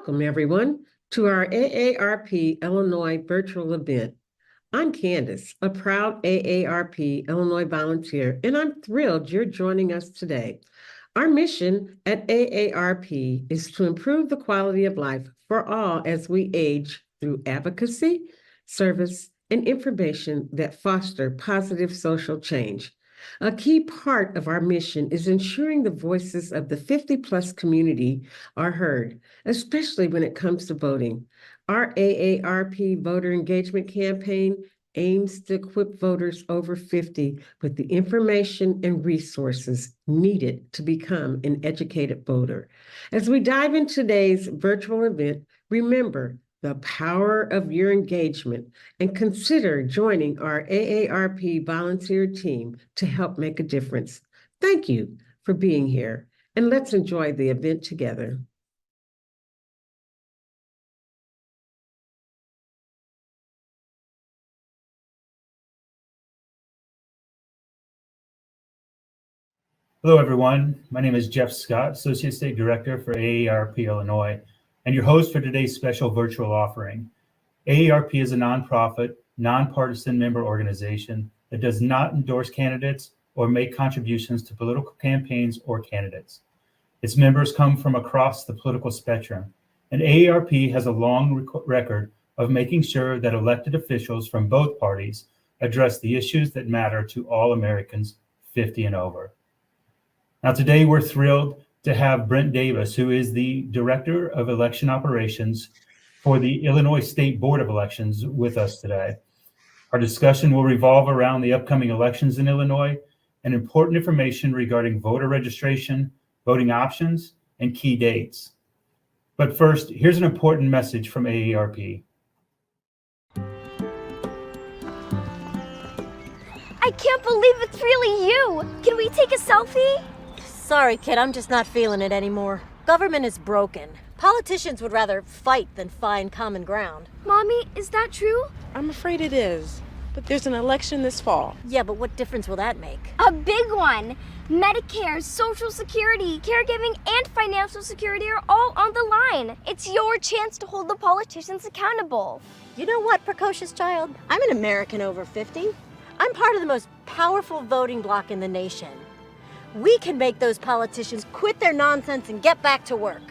Welcome, everyone, to our AARP Illinois virtual event. I'm Candace, a proud AARP Illinois volunteer, and I'm thrilled you're joining us today. Our mission at AARP is to improve the quality of life for all as we age through advocacy, service, and information that foster positive social change. A key part of our mission is ensuring the voices of the 50-plus community are heard, especially when it comes to voting. Our AARP voter engagement campaign aims to equip voters over 50 with the information and resources needed to become an educated voter. As we dive into today's virtual event, remember the power of your engagement and consider joining our AARP volunteer team to help make a difference. Thank you for being here, and let's enjoy the event together. Hello, everyone. My name is Jeff Scott, Associate State Director for AARP Illinois, and your host for today's special virtual offering. AARP is a nonprofit, nonpartisan member organization that does not endorse candidates or make contributions to political campaigns or candidates. Its members come from across the political spectrum, and AARP has a long record of making sure that elected officials from both parties address the issues that matter to all Americans 50 and over. Now, today we're thrilled to have Brent Davis, who is the Director of Election Operations for the Illinois State Board of Elections, with us today. Our discussion will revolve around the upcoming elections in Illinois and important information regarding voter registration, voting options, and key dates. But first, here's an important message from AARP. I can't believe it's really you! Can we take a selfie? Sorry, kid, I'm just not feeling it anymore. Government is broken. Politicians would rather fight than find common ground. Mommy, is that true? I'm afraid it is, but there's an election this fall. Yeah, but what difference will that make? A big one! Medicare, Social Security, caregiving, and financial security are all on the line. It's your chance to hold the politicians accountable. You know what, precocious child? I'm an American over 50. I'm part of the most powerful voting bloc in the nation. We can make those politicians quit their nonsense and get back to work.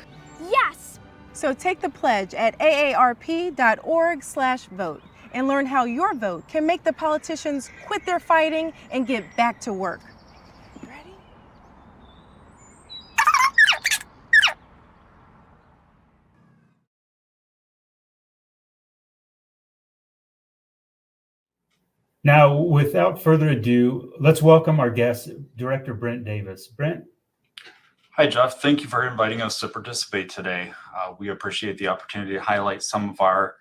Yes! So take the pledge at aarp.org/vote and learn how your vote can make the politicians quit their fighting and get back to work. Ready? Now, without further ado, let's welcome our guest, Director Brent Davis. Brent? Hi, Jeff. Thank you for inviting us to participate today. We appreciate the opportunity to highlight some of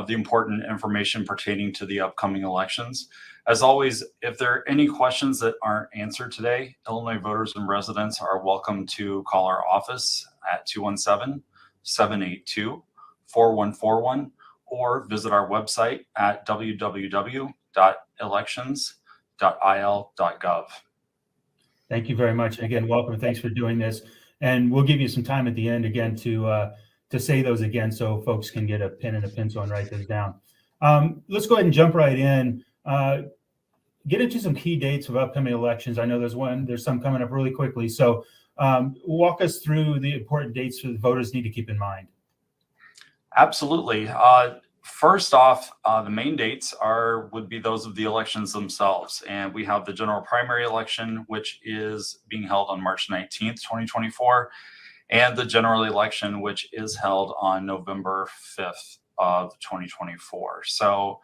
the important information pertaining to the upcoming elections. As always, if there are any questions that aren't answered today, Illinois voters and residents are welcome to call our office at 217-782-4141 or visit our website at www.elections.il.gov. Thank you very much. Again, welcome. Thanks for doing this. And we'll give you some time at the end again to say those again so folks can get a pen and a pencil and write those down. Let's go ahead and jump right in. Get into some key dates of upcoming elections. I know there's some coming up really quickly. So walk us through the important dates that the voters need to keep in mind. Absolutely. First off, the main dates would be those of the elections themselves. And we have the general primary election, which is being held on March 19th, 2024, and the general election, which is held on November 5th of 2024. So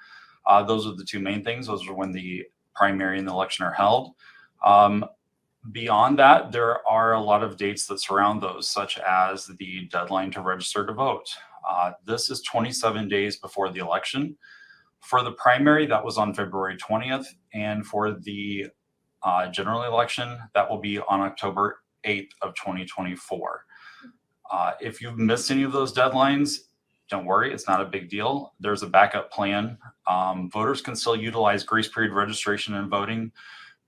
those are the two main things. Those are when the primary and the election are held. Beyond that, there are a lot of dates that surround those, such as the deadline to register to vote. This is 27 days before the election. For the primary, that was on February 20th. And for the general election, that will be on October 8th of 2024. If you've missed any of those deadlines, don't worry, it's not a big deal. There's a backup plan. Voters can still utilize grace period registration and voting,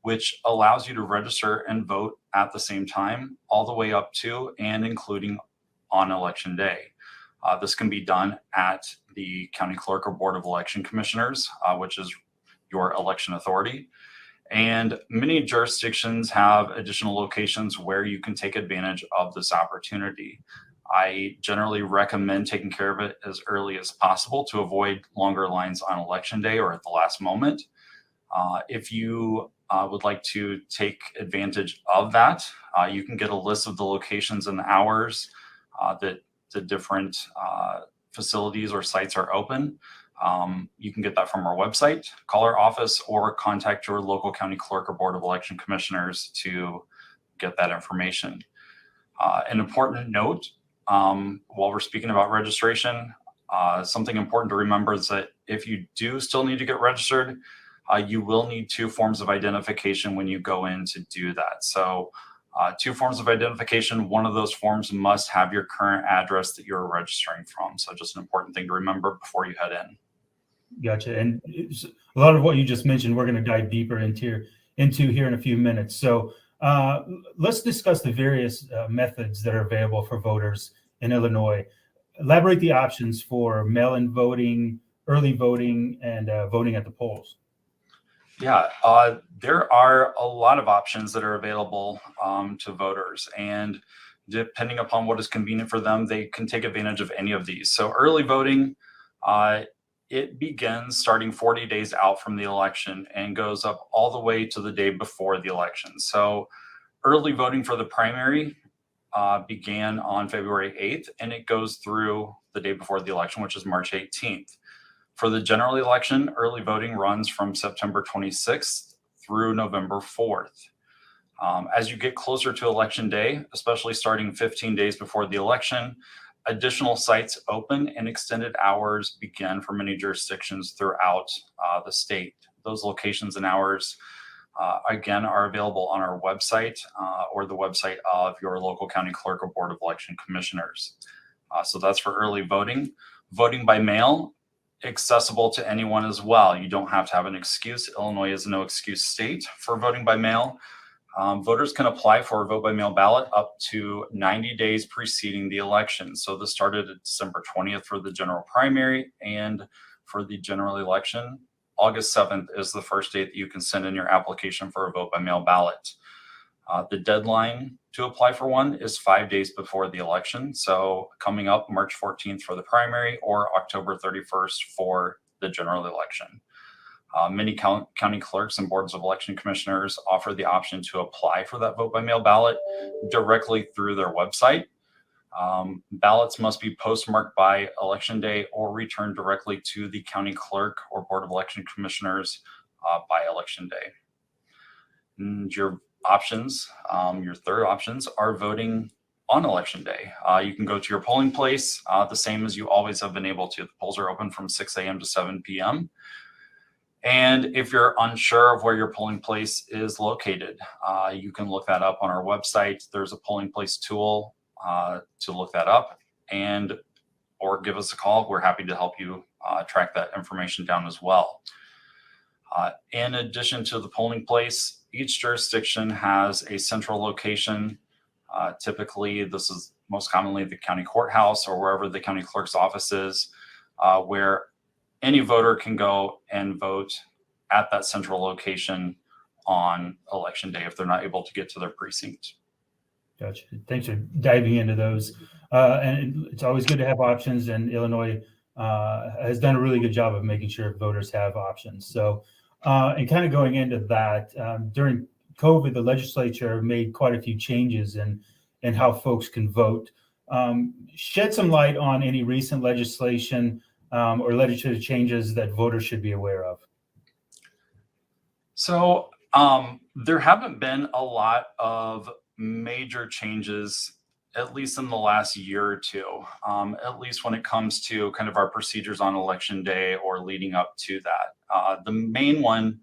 which allows you to register and vote at the same time, all the way up to and including on election day. This can be done at the county clerk or board of election commissioners, which is your election authority. And many jurisdictions have additional locations where you can take advantage of this opportunity. I generally recommend taking care of it as early as possible to avoid longer lines on election day or at the last moment. If you would like to take advantage of that, you can get a list of the locations and the hours that the different facilities or sites are open. You can get that from our website, call our office, or contact your local county clerk or board of election commissioners to get that information. An important note, while we're speaking about registration, something important to remember is that if you do still need to get registered, you will need 2 forms of identification when you go in to do that. So 2 forms of identification, one of those forms must have your current address that you're registering from. So just an important thing to remember before you head in. Gotcha. And a lot of what you just mentioned, we're going to dive deeper into here in a few minutes. So let's discuss the various methods that are available for voters in Illinois. Elaborate the options for mail-in voting, early voting, and voting at the polls. Yeah, there are a lot of options that are available to voters, and depending upon what is convenient for them, they can take advantage of any of these. So early voting, it begins starting 40 days out from the election and goes up all the way to the day before the election. So early voting for the primary began on February 8th, and it goes through the day before the election, which is March 18th. For the general election, early voting runs from September 26th through November 4th. As you get closer to election day, especially starting 15 days before the election, additional sites open and extended hours begin for many jurisdictions throughout the state. Those locations and hours, again, are available on our website or the website of your local county clerk or board of election commissioners. So that's for early voting. Voting by mail, accessible to anyone as well. You don't have to have an excuse. Illinois is a no excuse state for voting by mail. Voters can apply for a vote by mail ballot up to 90 days preceding the election. So this started at December 20th for the general primary, and for the general election, August 7th is the first date that you can send in your application for a vote by mail ballot. The deadline to apply for one is 5 days before the election. So coming up March 14th for the primary or October 31st for the general election. Many county clerks and boards of election commissioners offer the option to apply for that vote by mail ballot directly through their website. Ballots must be postmarked by election day or returned directly to the county clerk or board of election commissioners by election day. And your options, your third options are voting on election day. You can go to your polling place the same as you always have been able to. The polls are open from 6 a.m. to 7 p.m. And if you're unsure of where your polling place is located, you can look that up on our website. There's a polling place tool to look that up, and or give us a call. We're happy to help you track that information down as well. In addition to the polling place, each jurisdiction has a central location. Typically, this is most commonly the county courthouse or wherever the county clerk's office is, where any voter can go and vote at that central location on election day if they're not able to get to their precinct. Gotcha. Thanks for diving into those. And it's always good to have options, and Illinois has done a really good job of making sure voters have options. So, and kind of going into that, during COVID, the legislature made quite a few changes in how folks can vote. Shed some light on any recent legislation or legislative changes that voters should be aware of. So there haven't been a lot of major changes, at least in the last year or two, at least when it comes to kind of our procedures on election day or leading up to that. The main one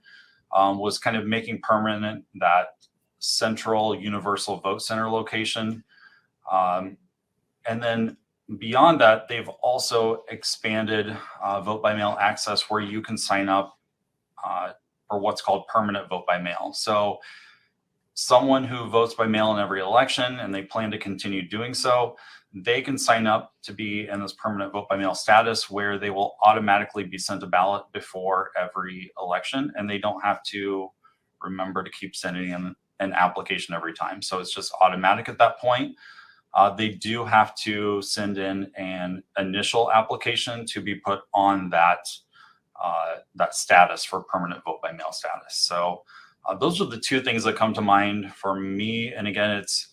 was kind of making permanent that central universal vote center location. And then beyond that, they've also expanded vote by mail access, where you can sign up for what's called permanent vote by mail. So someone who votes by mail in every election and they plan to continue doing so, they can sign up to be in this permanent vote by mail status where they will automatically be sent a ballot before every election, and they don't have to remember to keep sending in an application every time. So it's just automatic at that point. They do have to send in an initial application to be put on that status for permanent vote by mail status. So those are the two things that come to mind for me. And again, it's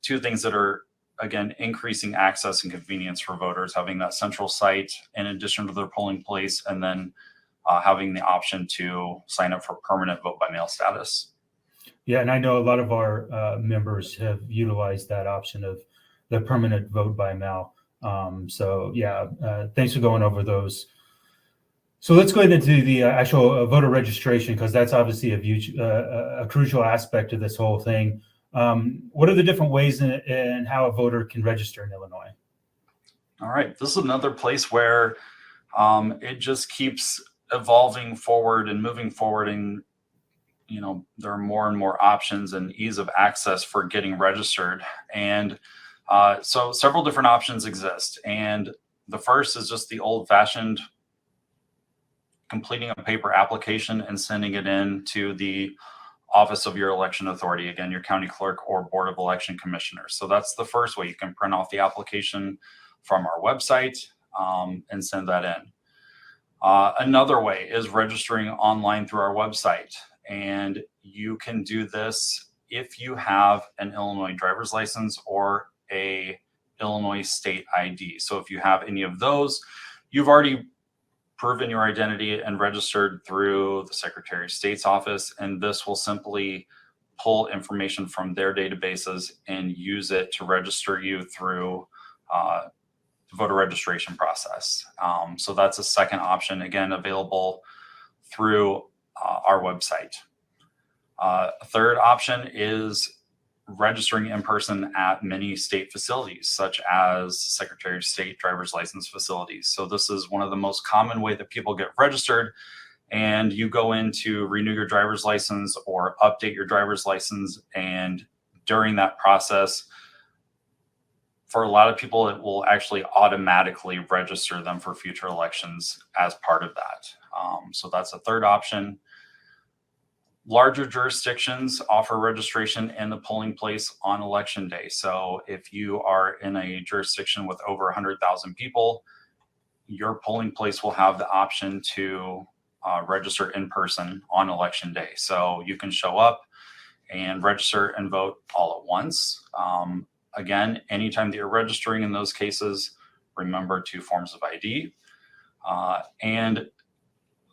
two things that are, again, increasing access and convenience for voters, having that central site in addition to their polling place, and then having the option to sign up for permanent vote by mail status. Yeah, and I know a lot of our members have utilized that option of the permanent vote by mail. So yeah, thanks for going over those. So let's go into the actual voter registration, because that's obviously a crucial aspect of this whole thing. What are the different ways in how a voter can register in Illinois? All right, this is another place where it just keeps evolving forward and moving forward, and there are more and more options and ease of access for getting registered. And so several different options exist. And the first is just the old-fashioned completing a paper application and sending it in to the office of your election authority, again, your county clerk or board of election commissioners. So that's the first way. You can print off the application from our website and send that in. Another way is registering online through our website. And you can do this if you have an Illinois driver's license or a Illinois state ID. So if you have any of those, you've already proven your identity and registered through the Secretary of State's office, and this will simply pull information from their databases and use it to register you through the voter registration process. So that's a second option, again, available through our website. A third option is registering in person at many state facilities, such as Secretary of State driver's license facilities. So this is one of the most common way that people get registered. And you go in to renew your driver's license or update your driver's license. And during that process, for a lot of people, it will actually automatically register them for future elections as part of that. So that's a third option. Larger jurisdictions offer registration in the polling place on election day. So if you are in a jurisdiction with over 100,000 people, your polling place will have the option to register in person on election day. So you can show up and register and vote all at once. Again, anytime that you're registering in those cases, remember 2 forms of ID. And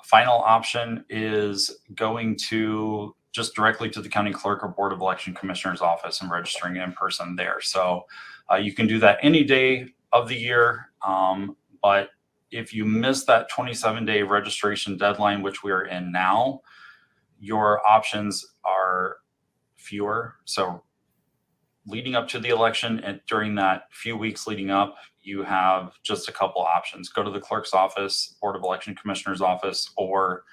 final option is going to just directly to the county clerk or board of election commissioner's office and registering in person there. So you can do that any day of the year. But if you miss that 27-day registration deadline, which we are in now, your options are fewer. So leading up to the election and during that few weeks leading up, you have just a couple options. Go to the clerk's office, board of election commissioner's office, or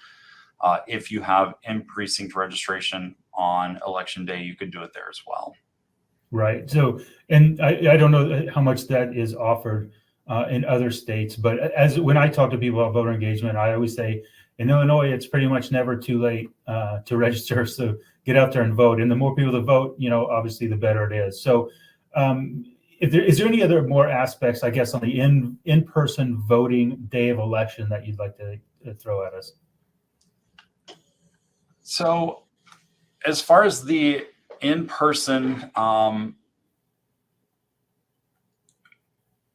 if you have in-precinct registration on election day, you could do it there as well. Right. So, and I don't know how much that is offered in other states, but when I talk to people about voter engagement, I always say in Illinois, it's pretty much never too late to register. So get out there and vote. And the more people that vote, obviously the better it is. So is there any other more aspects, I guess, on the in-person voting day of election that you'd like to throw at us? So as far as the in-person,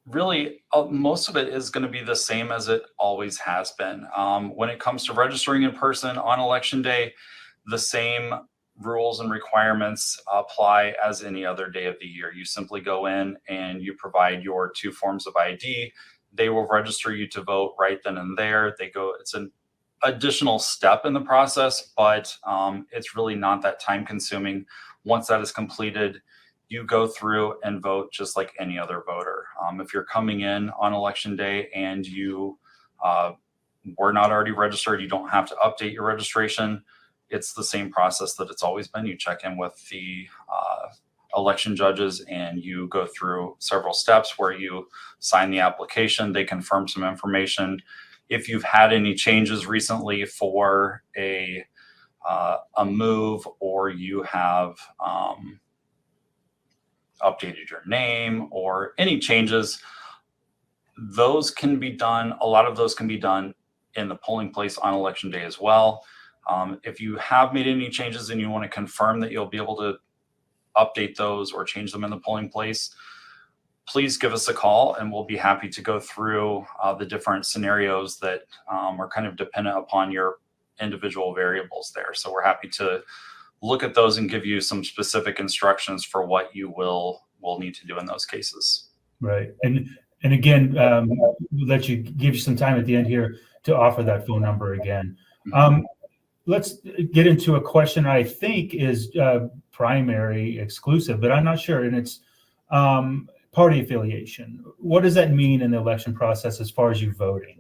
really, most of it is going to be the same as it always has been. When it comes to registering in person on election day, the same rules and requirements apply as any other day of the year. You simply go in and you provide your 2 forms of ID. They will register you to vote right then and there. It's an additional step in the process, but it's really not that time consuming. Once that is completed, you go through and vote just like any other voter. If you're coming in on election day and you were not already registered, you don't have to update your registration. it's the same process that it's always been. You check in with the election judges and you go through several steps where you sign the application, they confirm some information. If you've had any changes recently for a move, or you have updated your name, or any changes, those can be done. A lot of those can be done in the polling place on election day as well. If you have made any changes and you want to confirm that you'll be able to update those or change them in the polling place, please give us a call and we'll be happy to go through the different scenarios that are kind of dependent upon your individual variables there. So we're happy to look at those and give you some specific instructions for what you will need to do in those cases. Right. And again, we'll let you give you some time at the end here to offer that phone number again. Let's get into a question I think is primary exclusive, but I'm not sure. And it's party affiliation. What does that mean in the election process as far as you voting?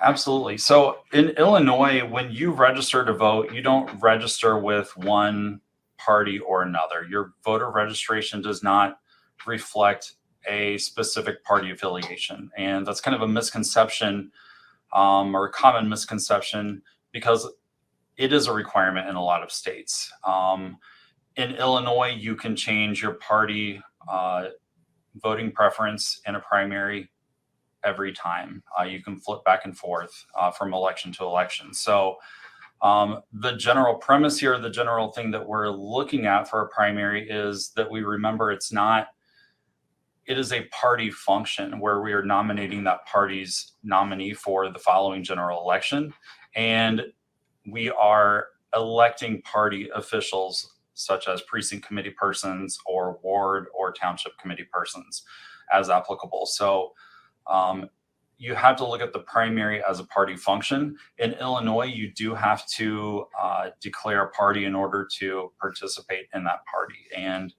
Absolutely. So in Illinois, when you register to vote, you don't register with one party or another. Your voter registration does not reflect a specific party affiliation. And that's kind of a misconception, or a common misconception, because it is a requirement in a lot of states. In Illinois, you can change your party voting preference in a primary every time. You can flip back and forth from election to election. So the general premise here, the general thing that we're looking at for a primary is that we remember it is a party function where we are nominating that party's nominee for the following general election. And we are electing party officials such as precinct committee persons or ward or township committee persons as applicable. So you have to look at the primary as a party function. In Illinois, you do have to declare a party in order to participate in that party. And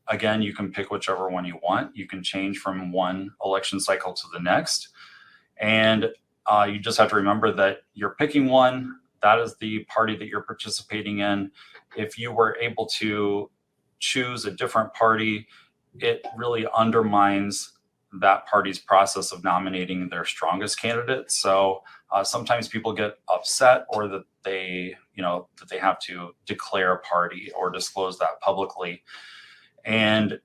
again, you can pick whichever one you want. You can change from one election cycle to the next. And you just have to remember that you're picking one, that is the party that you're participating in. If you were able to choose a different party, it really undermines that party's process of nominating their strongest candidate. So sometimes people get upset, or that they have to declare a party or disclose that publicly. And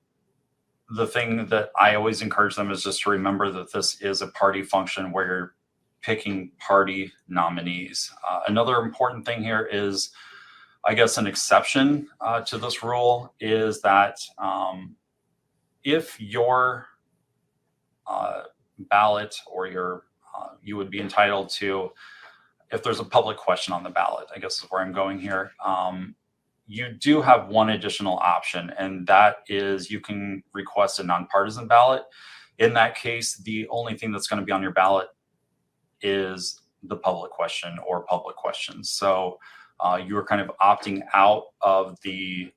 the thing that I always encourage them is just to remember that this is a party function where you're picking party nominees. Another important thing here is, I guess, an exception to this rule is that if your ballot or you would be entitled to, if there's a public question on the ballot, I guess is where I'm going here, you do have one additional option, and that is you can request a nonpartisan ballot. In that case, the only thing that's going to be on your ballot is the public question or public questions. So you're kind of opting out of the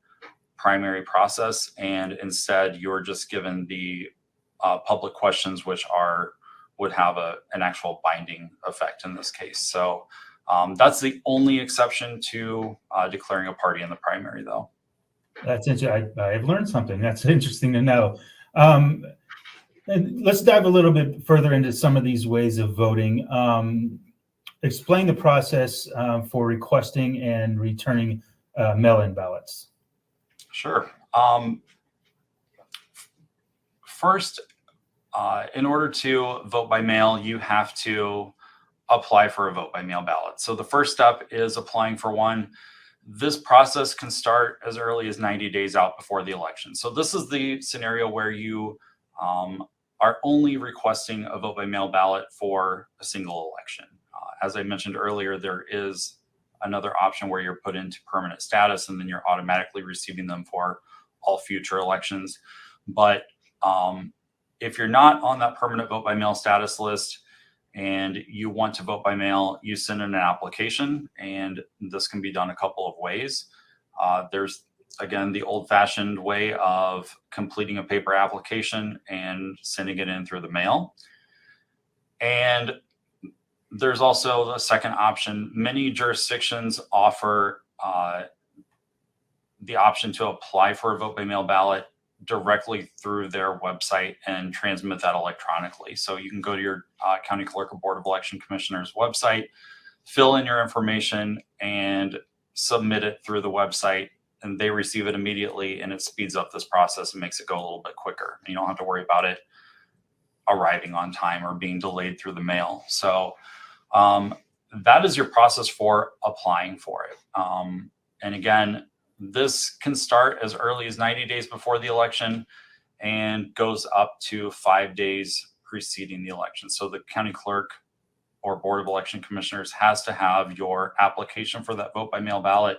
primary process, and instead you're just given the public questions, which would have an actual binding effect in this case. So that's the only exception to declaring a party in the primary, though. That's interesting. I've learned something. That's interesting to know. And let's dive a little bit further into some of these ways of voting. Explain the process for requesting and returning mail-in ballots. Sure. First, in order to vote by mail, you have to apply for a vote by mail ballot. So the first step is applying for one. This process can start as early as 90 days out before the election. So this is the scenario where you are only requesting a vote by mail ballot for a single election. As I mentioned earlier, there is another option where you're put into permanent status, and then you're automatically receiving them for all future elections. But if you're not on that permanent vote by mail status list and you want to vote by mail, you send in an application, and this can be done a couple of ways. There's, again, the old-fashioned way of completing a paper application and sending it in through the mail. And there's also the second option. Many jurisdictions offer the option to apply for a vote by mail ballot directly through their website and transmit that electronically. So you can go to your county clerk or board of election commissioners website, fill in your information, and submit it through the website, and they receive it immediately, and it speeds up this process and makes it go a little bit quicker. You don't have to worry about it arriving on time or being delayed through the mail. So that is your process for applying for it. And again, this can start as early as 90 days before the election and goes up to 5 days preceding the election. So the county clerk or board of election commissioners has to have your application for that vote by mail ballot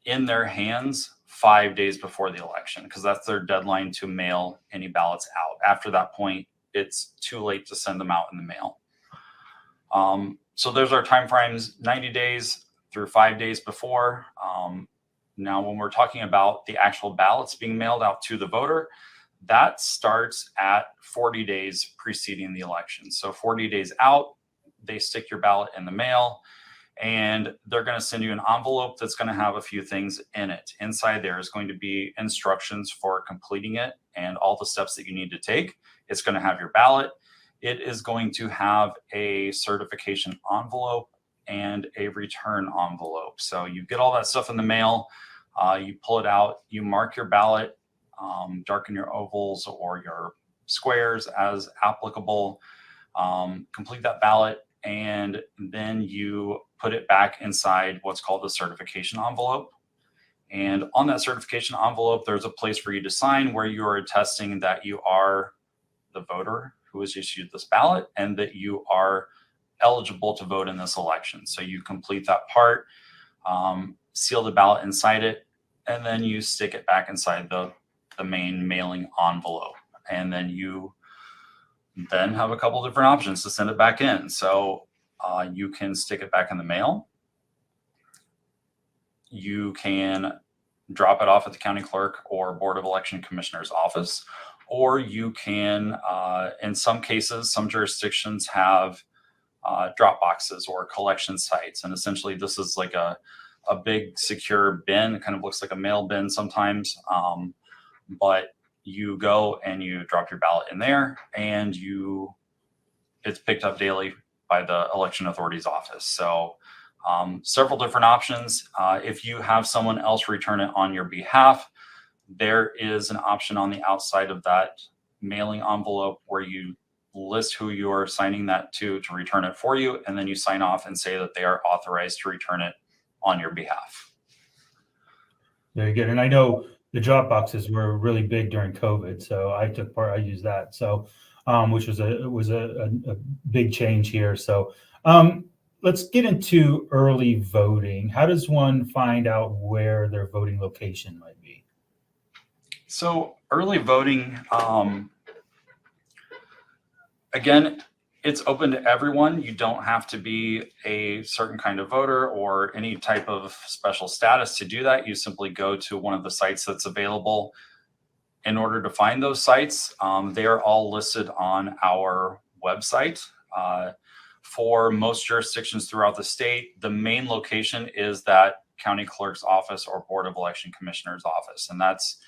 in their hands 5 days before the election, because that's their deadline to mail any ballots out. After that point, it's too late to send them out in the mail. So there's our time frames, 90 days through 5 days before. Now, when we're talking about the actual ballots being mailed out to the voter, that starts at 40 days preceding the election. So 40 days out, they stick your ballot in the mail, and they're going to send you an envelope that's going to have a few things in it. Inside there is going to be instructions for completing it and all the steps that you need to take. It's going to have your ballot. It is going to have a certification envelope and a return envelope. So you get all that stuff in the mail, you pull it out, you mark your ballot, darken your ovals or your squares as applicable, complete that ballot, and then you put it back inside what's called the certification envelope. And on that certification envelope, there's a place for you to sign where you are attesting that you are the voter who was issued this ballot and that you are eligible to vote in this election. So you complete that part, seal the ballot inside it, and then you stick it back inside the main mailing envelope. And then you then have a couple different options to send it back in. So you can stick it back in the mail. You can drop it off at the county clerk or board of election commissioner's office, or you can, in some cases, some jurisdictions have drop boxes or collection sites. And essentially this is like a big secure bin. It kind of looks like a mail bin sometimes, but you go and you drop your ballot in there, and it's picked up daily by the election authority's office. So several different options. If you have someone else return it on your behalf, there is an option on the outside of that mailing envelope where you list who you are signing that to return it for you, and then you sign off and say that they are authorized to return it on your behalf. Very good. And I know the drop boxes were really big during COVID, so I took part. I used that, so which was a big change here. So let's get into early voting. How does one find out where their voting location might be? So early voting, again, it's open to everyone. You don't have to be a certain kind of voter or any type of special status to do that. You simply go to one of the sites that's available. In order to find those sites, they are all listed on our website. For most jurisdictions throughout the state, the main location is that county clerk's office or board of election commissioner's office. And that's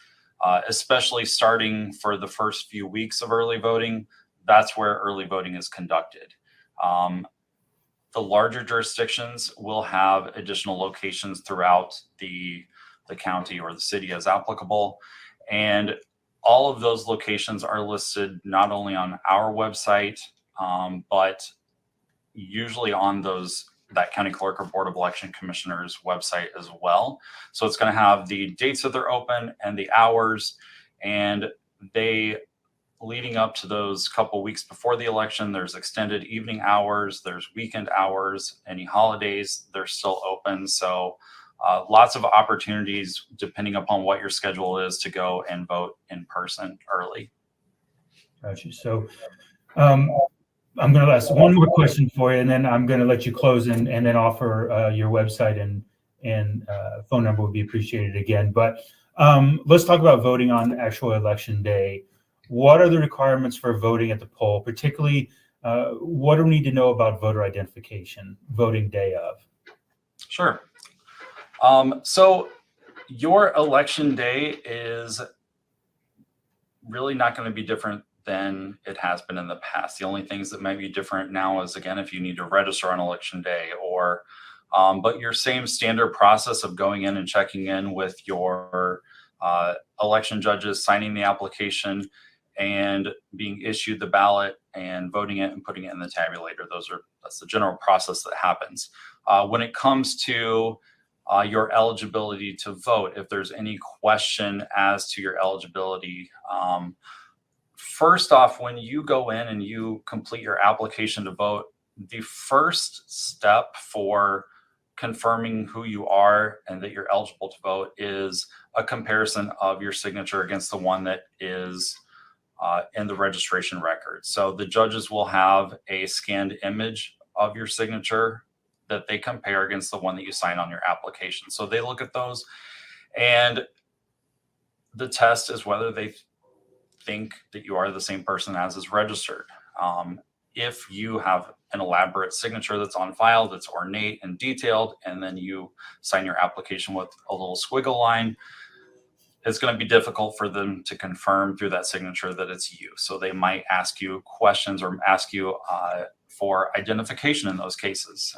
especially starting for the first few weeks of early voting. That's where early voting is conducted. The larger jurisdictions will have additional locations throughout the county or the city as applicable. And all of those locations are listed not only on our website, but usually on that county clerk or board of election commissioner's website as well. So it's going to have the dates that they're open and the hours, and leading up to those couple weeks before the election, there's extended evening hours, there's weekend hours, any holidays, they're still open. So lots of opportunities depending upon what your schedule is to go and vote in person early. Gotcha. So I'm going to ask one more question for you, and then I'm going to let you close and then offer your website and phone number would be appreciated again. But let's talk about voting on actual election day. What are the requirements for voting at the poll, particularly what do we need to know about voter identification, voting day of? Sure. So your election day is really not going to be different than it has been in the past. The only things that might be different now is, again, if you need to register on election day, or but your same standard process of going in and checking in with your election judges, signing the application, and being issued the ballot and voting it and putting it in the tabulator. That's the general process that happens. When it comes to your eligibility to vote, if there's any question as to your eligibility, first off, when you go in and you complete your application to vote, the first step for confirming who you are and that you're eligible to vote is a comparison of your signature against the one that is in the registration record. So the judges will have a scanned image of your signature that they compare against the one that you sign on your application. So they look at those, and the test is whether they think that you are the same person as is registered. If you have an elaborate signature that's on file, that's ornate and detailed, and then you sign your application with a little squiggle line, it's going to be difficult for them to confirm through that signature that it's you. So they might ask you questions or ask you for identification in those cases.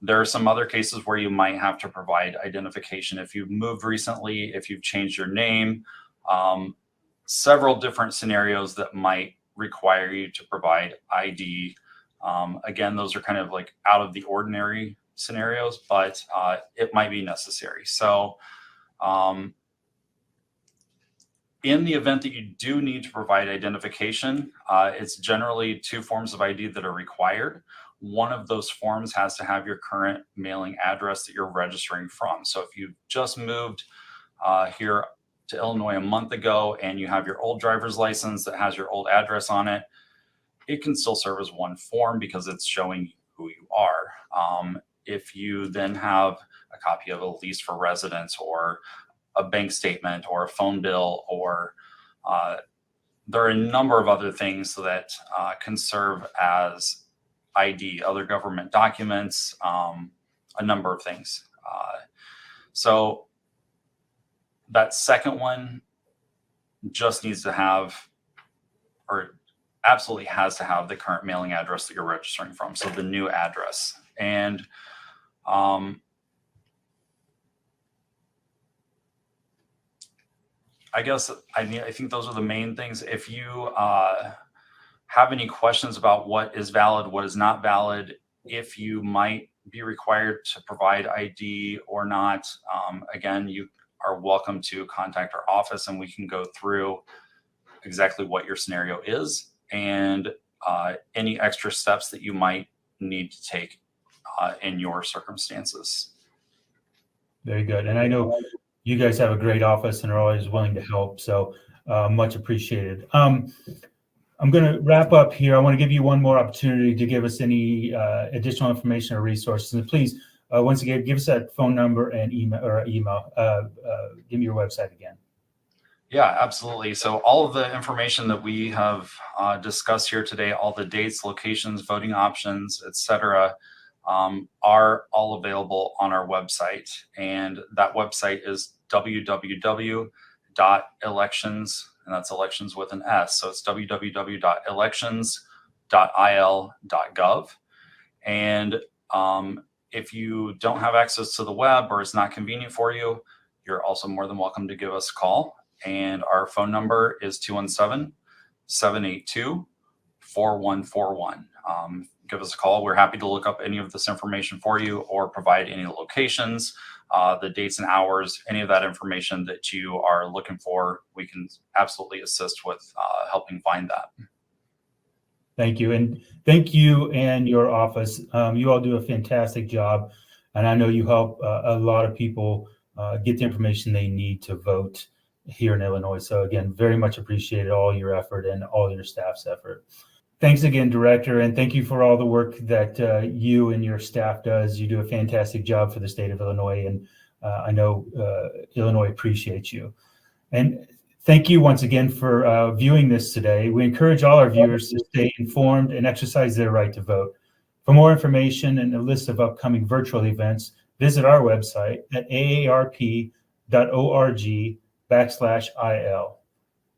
There are some other cases where you might have to provide identification if you've moved recently, if you've changed your name, several different scenarios that might require you to provide ID. Again, those are kind of like out of the ordinary scenarios, but it might be necessary. So in the event that you do need to provide identification, it's generally two forms of ID that are required. One of those forms has to have your current mailing address that you're registering from. So if you just moved here to Illinois a month ago and you have your old driver's license that has your old address on it, it can still serve as one form because it's showing who you are. If you then have a copy of a lease for residence or a bank statement or a phone bill, or there are a number of other things that can serve as ID, other government documents, a number of things. So that second one just needs to have, or absolutely has to have, the current mailing address that you're registering from. So the new address. And I guess, I think those are the main things. If you have any questions about what is valid, what is not valid, if you might be required to provide ID or not, again, you are welcome to contact our office and we can go through exactly what your scenario is and any extra steps that you might need to take in your circumstances. Very good. And I know you guys have a great office and are always willing to help. So much appreciated. I'm going to wrap up here. I want to give you one more opportunity to give us any additional information or resources. And please, once again, give us that phone number and email. Give me your website again. Yeah, absolutely. So all of the information that we have discussed here today, all the dates, locations, voting options, etc., are all available on our website. And that website is www.elections, and that's elections with an S. So it's www.elections.il.gov. And if you don't have access to the web or it's not convenient for you, you're also more than welcome to give us a call. And our phone number is 217-782-4141. Give us a call. We're happy to look up any of this information for you or provide any locations, the dates and hours, any of that information that you are looking for. We can absolutely assist with helping find that. Thank you. And thank you and your office. You all do a fantastic job. And I know you help a lot of people get the information they need to vote here in Illinois. So again, very much appreciated all your effort and all your staff's effort. Thanks again, Director, and thank you for all the work that you and your staff does. You do a fantastic job for the state of Illinois, and I know Illinois appreciates you. And Thank you once again for viewing this today. We encourage all our viewers to stay informed and exercise their right to vote. For more information and a list of upcoming virtual events, visit our website at aarp.org/il.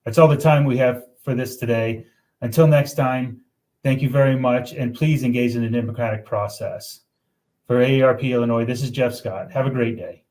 That's all the time we have for this today. Until next time, thank you very much, and please engage in the democratic process. For AARP Illinois, this is Jeff Scott. Have a great day.